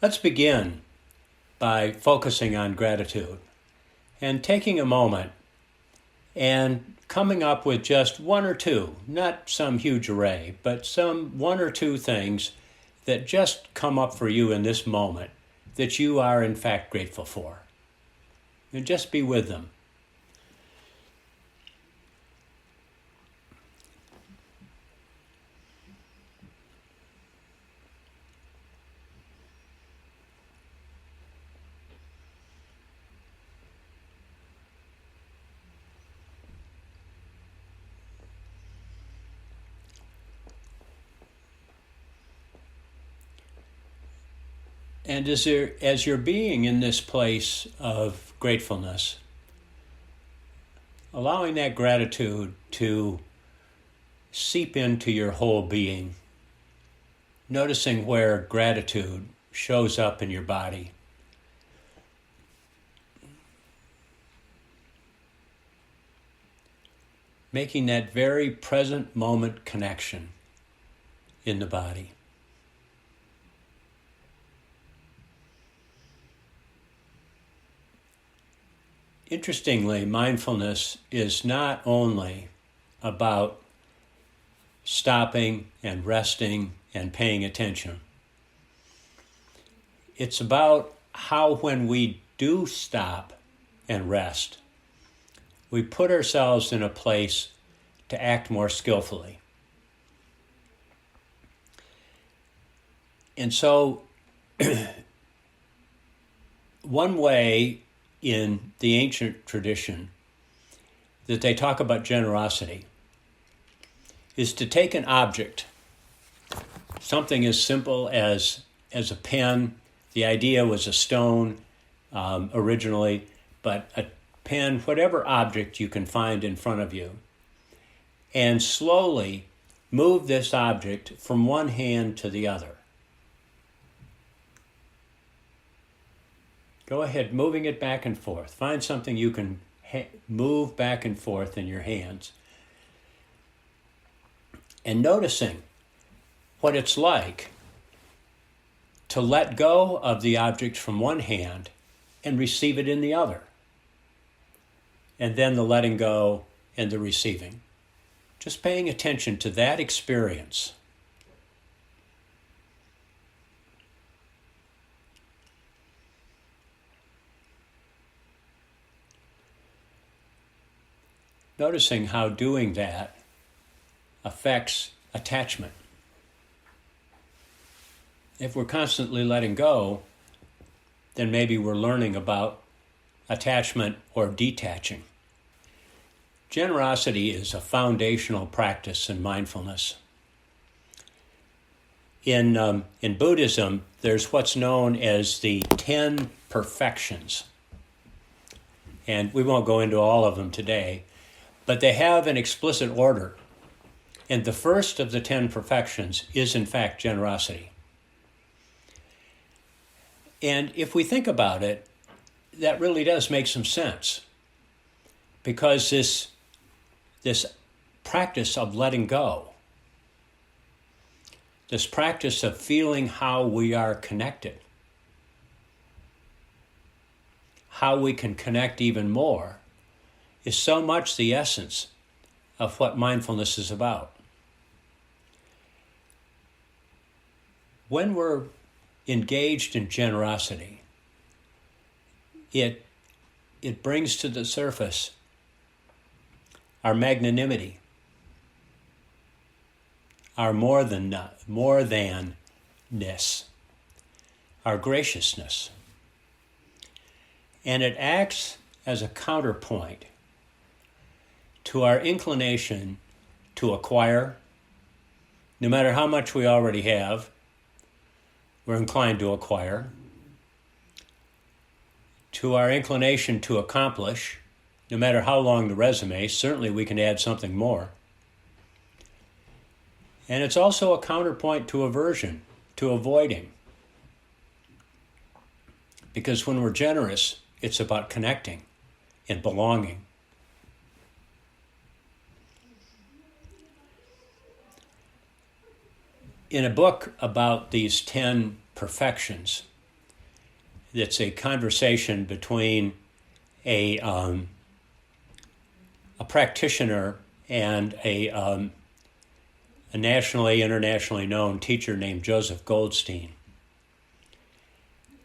Let's begin by focusing on gratitude and taking a moment and coming up with just one or two, not some huge array, but some one or two things that just come up for you in this moment that you are in fact grateful for. And just be with them. And as you're being in this place of gratefulness, allowing that gratitude to seep into your whole being, noticing where gratitude shows up in your body. Making that very present moment connection in the body. Interestingly, mindfulness is not only about stopping and resting and paying attention. It's about how when we do stop and rest, we put ourselves in a place to act more skillfully. And so, one way in the ancient tradition that they talk about generosity is to take an object, something as simple as a pen. The idea was a stone originally, but a pen, whatever object you can find in front of you, and slowly move this object from one hand to the other. Go ahead, moving it back and forth. Find something you can move back and forth in your hands. And noticing what it's like to let go of the object from one hand and receive it in the other. And then the letting go and the receiving. Just paying attention to that experience. Noticing how doing that affects attachment. If we're constantly letting go, then maybe we're learning about attachment or detaching. Generosity is a foundational practice in mindfulness. In Buddhism, there's what's known as the 10 perfections. And we won't go into all of them today, but they have an explicit order. And the first of the 10 perfections is, in fact, generosity. And if we think about it, that really does make some sense. Because this practice of letting go, this practice of feeling how we are connected, how we can connect even more, is so much the essence of what mindfulness is about. When we're engaged in generosity, it brings to the surface our magnanimity, our more than-ness, our graciousness. And it acts as a counterpoint to our inclination to acquire. No matter how much we already have, we're inclined to acquire. To our inclination to accomplish, no matter how long the resume, certainly we can add something more. And it's also a counterpoint to aversion, to avoiding. Because when we're generous, it's about connecting and belonging. In a book about these 10 perfections, It's a conversation between a practitioner and a nationally, internationally known teacher named Joseph Goldstein.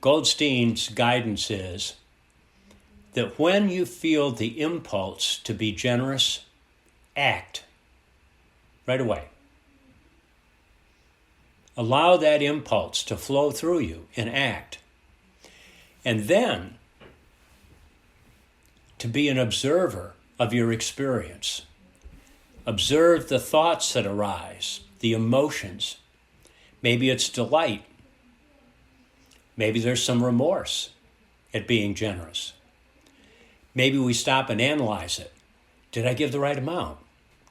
Goldstein's guidance is that when you feel the impulse to be generous, act right away. Allow that impulse to flow through you and act. And then to be an observer of your experience. Observe the thoughts that arise, the emotions. Maybe it's delight. Maybe there's some remorse at being generous. Maybe we stop and analyze it. Did I give the right amount?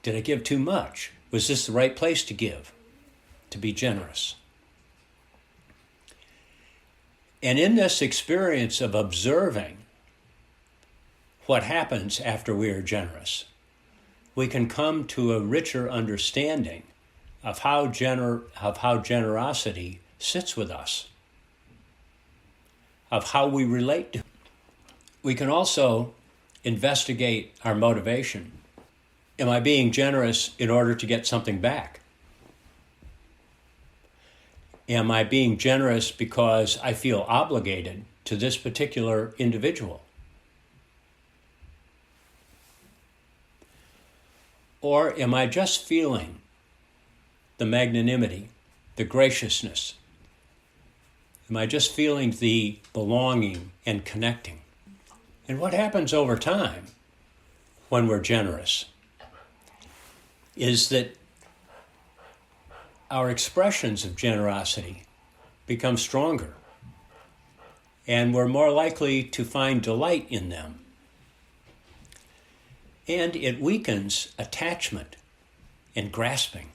Did I give too much? Was this the right place to give, to be generous? And in this experience of observing what happens after we are generous, we can come to a richer understanding of how generosity sits with us, of how we relate to it. We can also investigate our motivation. Am I being generous in order to get something back? Am I being generous because I feel obligated to this particular individual? Or am I just feeling the magnanimity, the graciousness? Am I just feeling the belonging and connecting? And what happens over time when we're generous is that our expressions of generosity become stronger, and we're more likely to find delight in them. And it weakens attachment and grasping.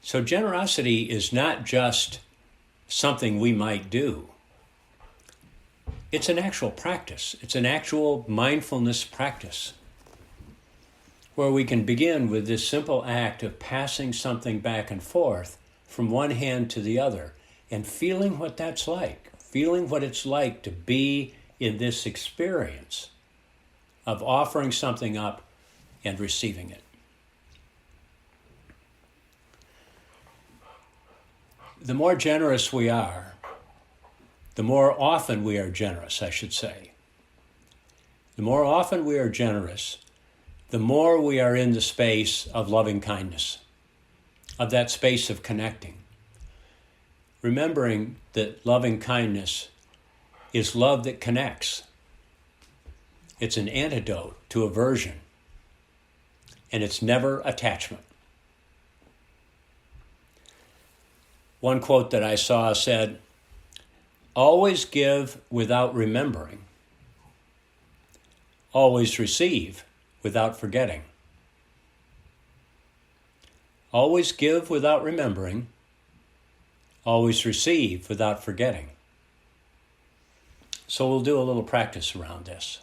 So generosity is not just something we might do. It's an actual practice. It's an actual mindfulness practice where we can begin with this simple act of passing something back and forth from one hand to the other and feeling what that's like, feeling what it's like to be in this experience of offering something up and receiving it. The more generous we are, the more often we are generous, I should say. The more often we are generous, the more we are in the space of loving kindness, of that space of connecting. Remembering that loving kindness is love that connects. It's an antidote to aversion, and it's never attachment. One quote that I saw said, "Always give without remembering. Always receive without forgetting." Always give without remembering. Always receive without forgetting. So we'll do a little practice around this.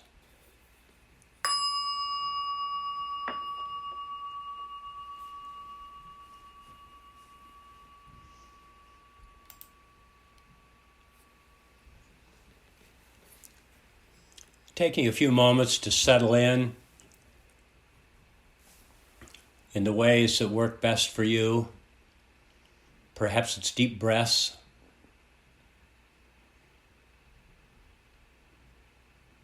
Taking a few moments to settle in the ways that work best for you. Perhaps it's deep breaths.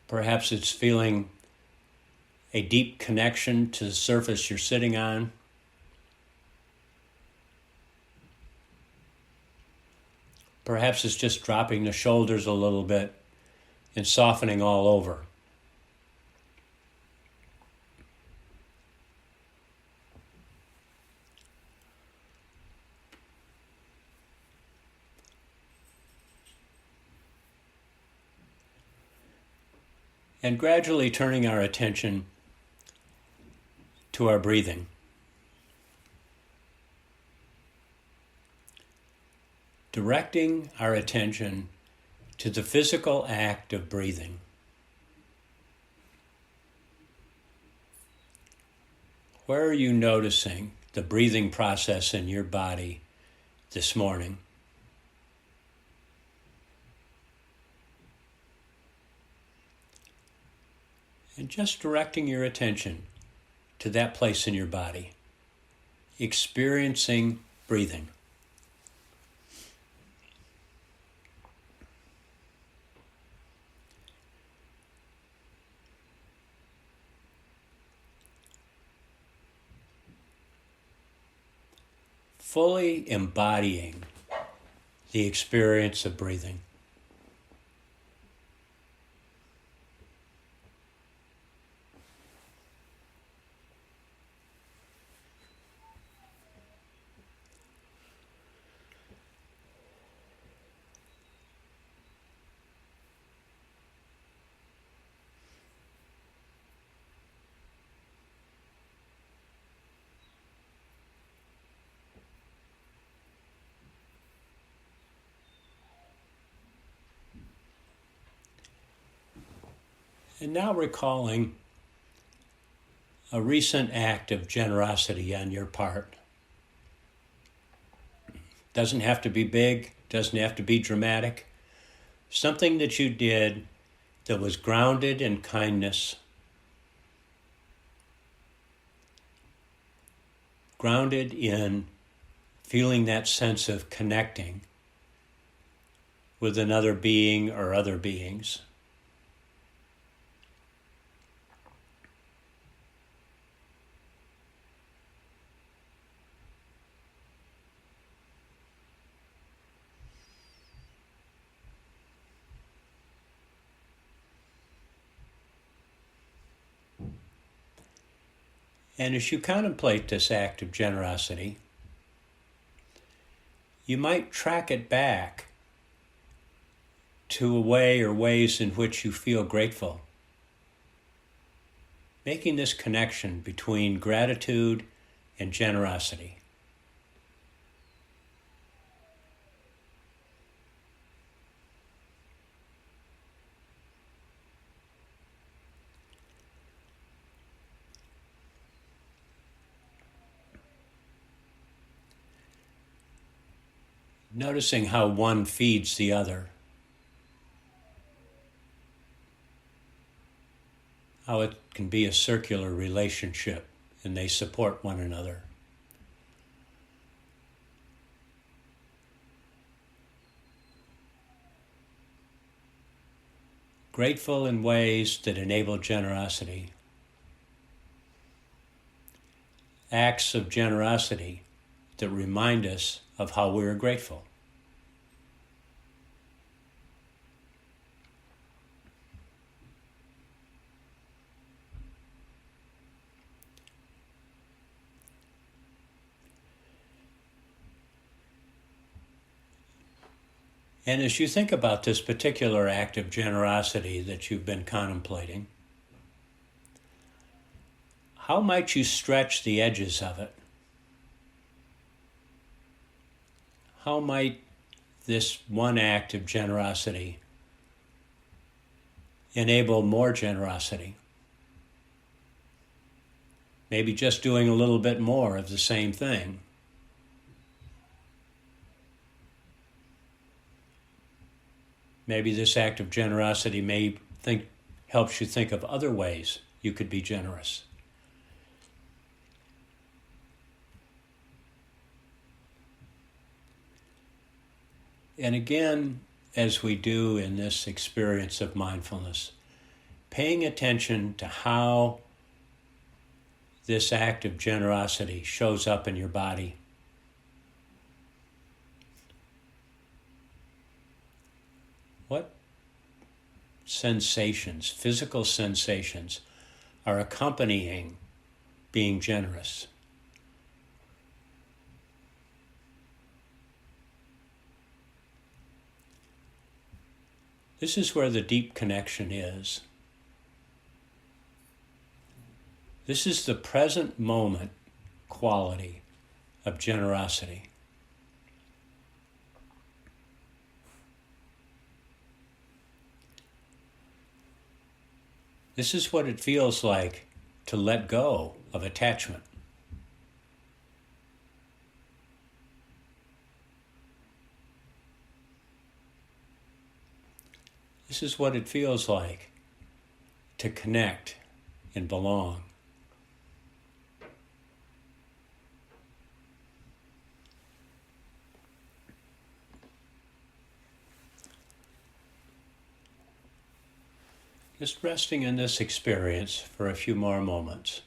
Perhaps it's feeling a deep connection to the surface you're sitting on. Perhaps it's just dropping the shoulders a little bit and softening all over. And gradually turning our attention to our breathing. Directing our attention to the physical act of breathing. Where are you noticing the breathing process in your body this morning? And just directing your attention to that place in your body, experiencing breathing. Fully embodying the experience of breathing. And now recalling a recent act of generosity on your part. Doesn't have to be big, doesn't have to be dramatic. Something that you did that was grounded in kindness, grounded in feeling that sense of connecting with another being or other beings. And as you contemplate this act of generosity, you might track it back to a way or ways in which you feel grateful. Making this connection between gratitude and generosity. Noticing how one feeds the other. How it can be a circular relationship and they support one another. Grateful in ways that enable generosity. Acts of generosity that remind us of how we are grateful. And as you think about this particular act of generosity that you've been contemplating, how might you stretch the edges of it? How might this one act of generosity enable more generosity? Maybe just doing a little bit more of the same thing. Maybe this act of generosity helps you think of other ways you could be generous. And again, as we do in this experience of mindfulness, paying attention to how this act of generosity shows up in your body. What sensations, physical sensations, are accompanying being generous? This is where the deep connection is. This is the present moment quality of generosity. This is what it feels like to let go of attachment. This is what it feels like to connect and belong. Just resting in this experience for a few more moments.